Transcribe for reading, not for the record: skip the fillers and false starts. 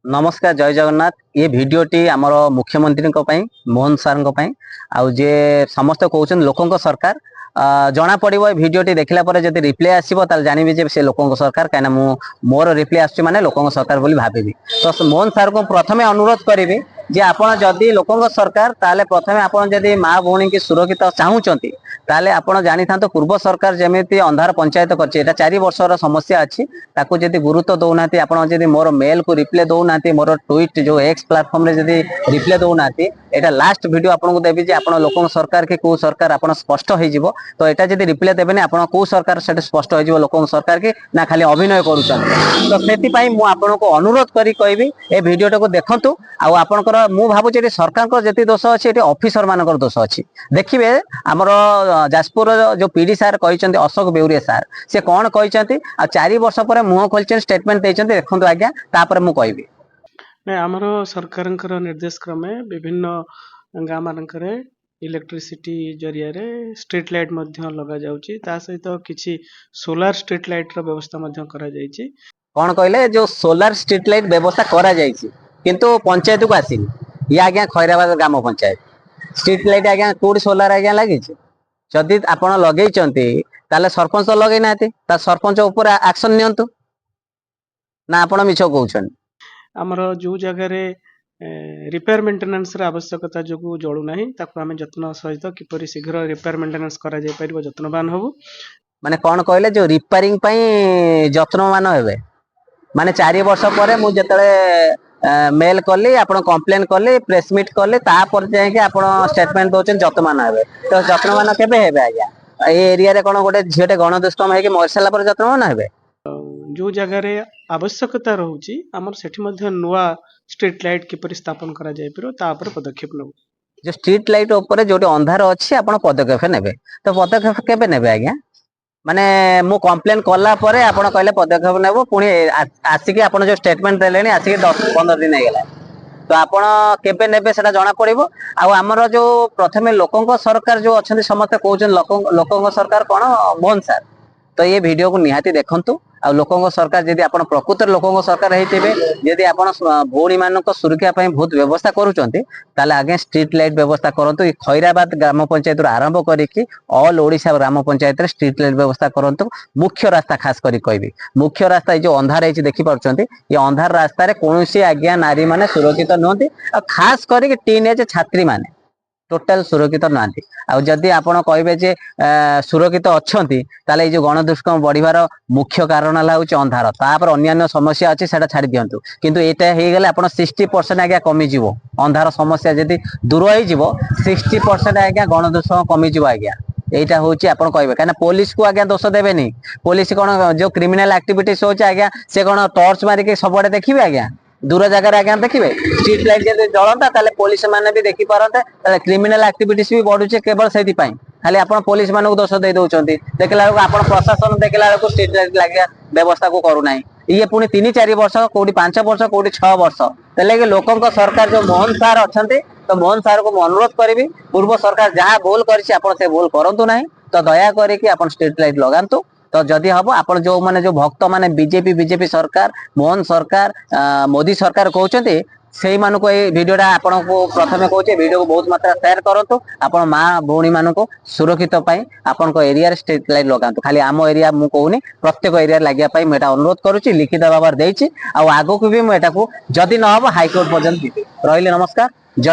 नमस्कार जय जगन्नाथ। ये भिडटी आमर मुख्यमंत्री मोहन सार आउ जे समस्त कहते लोकों सरकार जना पड़ो ये भिडटी देखला जब रिप्ले आसो जानवी से लोकों सरकार कहीं मोर रिप्ले आस माने लोकों सरकार बोली भावी। तो मोहन सार को प्रथम अनुरोध करी जे आपण जदि लोकों सरकार ताले प्रथम आपण जदि माँ भौणी की सुरक्षित चाहूँगी ताले आपण जानी था पूर्व सरकार जमी अंधार पंचायत कर 4 वर्षर समस्या अच्छी ताकू जदि गुरुत्व दौना आपण जदि मोर मेल को रिप्ले दौना मोर ट्वीट जो एक्स प्लाटफर्म रे जदि रिप्ले दौना एटा लास्ट वीडियो आपको देवी जे आपण लोकों सरकार के कौ सरकार आपण स्पष्ट हो तो यहाँ जब रिप्ले देवे आप कौ सरकार से स्पष्ट हो लोकों सरकार की ना खाली अभिनय कर तो से मुझे अनुरोध करी कहबी ए भिडटा को देखु आपणकर मु भावुँ सरकार जी दोष अच्छी ऑफिसर मान दोष अच्छी देखिए आमर जाजपुर जो पीडी सार कहते अशोक बेउरिया सार से कौन कहते 4 वर्ष पर मुह खोल स्टेटमेंट देखते देखो आज्ञा तापर मु कहबी नहीं आमर सरकार निर्देश क्रमे विभिन्न गाँव मानक इलेक्ट्रिसिटी जरिया स्ट्रीट लाइट लगा जाउची ता सहित किछि सोलार स्ट्रीट लाइट रो व्यवस्था करा जाइछि। कौन कहले जो सोलार स्ट्रीट लाइट व्यवस्था करा जाइछि किंतु पंचायत को आसीनी ये आज्ञा खैराबाद ग्राम पंचायत स्ट्रीट लाइट आज्ञा कोडी सोलार आज्ञा लागि जदि आपण लगेइचंती ताले सरपंच लगे ना सरपंच ऊपर एक्शन नियंतु ना आपण मिछ कहउछन। आमर जो जगह रिपेयर मेंटेनेंस आवश्यकता जो जलू ना आम जत्न सहित किपर शीघ्र रिपेयर मेंटेनेंस करा जाय परिबो जत्नवान होबो माने कौन कहले जो रिपेयरिंग जत्नवान हेबे माने 4 वर्ष पर मु जतले मेल कली आपण कंप्लेन कली प्रेस मीट कली तापर जाय कि आपण स्टेटमेंट दोचन जत्नवान हेबे तो जत्नवान केबे हेबे आज्ञा ए एरिया रे कोन गोटे झियोटे गणदुष्कर्म हे कि मरसाला पर जत्नवान हेबे जो जगह आवश्यकता रोची आमर सेठी मध्ये नुआ स्ट्रीट लाइट किपर स्थापन करा जाय पिरो ता पर पदक्षेप नबो जो स्ट्रीट लाइट ऊपर जो अंधार अच्छी आपण पदक्षेप नेबे तो पदक्षेप केबे नेबे आज्ञा माने मु कंप्लेन कला परे आपण कहले पदक्षेप नेबो पुणी आसिकी आपण जो स्टेटमेंट देलेनी आसिकी 10-15 दिन हे गेला तो आपण केबे नेबे सेटा जणा पड़िबो आ हमर जो प्रथमे लोकों सरकार जो अच्छे समस्त कहउछन लोकों सरकार कोन मोहन सार तो ये वीडियो को निहाती देखंतु आ लोकों सरकार जदि आपण प्रकृत लोकों सरकार हेतिबे जदि आपण भौणी मानक सुरक्षा पई बहुत व्यवस्था करूचंती ताले आगे स्ट्रीट लाइट व्यवस्था करंतु ई खैराबाद ग्राम पंचायत आरंभ करिकि ऑल ओडिशा ग्राम पंचायत रे स्ट्रीट लाइट व्यवस्था करंतु। मुख्य रास्ता खास करी कहबी मुख्य रास्ता जो अंधार है देखि पारचंती ये अंधार रास्ता रे कोनोसी आज्ञा नारी माने सुरक्षित नहंती आ खास करी टीन एज छात्री माने टोटाल सुरक्षित नांती आदि आपण कहबे जे सुरक्षित अच्छी ताले जो गणदुष्कर्म बढ़िवार मुख्य कारण है अंधार तापर अन्य समस्या अच्छी से छाड़ी दिंतु किंतु एटा हो गले आप 60% आज्ञा कमिज अंधार समस्या जदि दूर हो 60% आज्ञा गणदुष्कर्म कमिज आज्ञा यहीटा हूँ आप कहे पुलिस को आज्ञा दोष देवेनि पुलिस कौन जो क्रिमिनाल एक्टिविटीज हो आज्ञा से कौन टर्च मारिक सबुआडे देखिए आज्ञा दूर जगह आज्ञा देखिए स्ट्रीट लाइट जब जलता ताले पुलिस माने भी देखि पारते क्रिमिनाल एक्टिविटीज भी बढ़ुचे केवल से खाली आप पुलिस मानक दोष दे दौरान देखला आप प्रशासन देखला स्ट्रीट लाइट लगे व्यवस्था को करूना ये पुणी 3-4 वर्ष कौटी 5 वर्ष कौटी 6 वर्ष तेलगे लोकों सरकार जो मोहन सार अच्छा तो मोहन सार को अनुरोध करी पूर्व सरकार जहाँ भूल कर भूल करूँ ना तो दया करके स्ट्रीट लाइट लगातु तो जदि हम आप जो माने जो भक्त माने बीजेपी सरकार मोहन सरकार मोदी सरकार कहते से मानक ये भिडटा आपन को प्रथमे कहते वीडियो को बहुत मात्रा शेयर करूँ आपण माँ भौणी मान सुरक्षित आपण एरिया स्ट्रीट लाइट लगातु खाली आम एरिया मु कहूनी प्रत्येक एरिया लगे मुझे अनुरोध करुच्ची लिखित भाव देगी आगक भी मुझे जदि न हम हाइकोर्ट पर्यंत रही नमस्कार जय।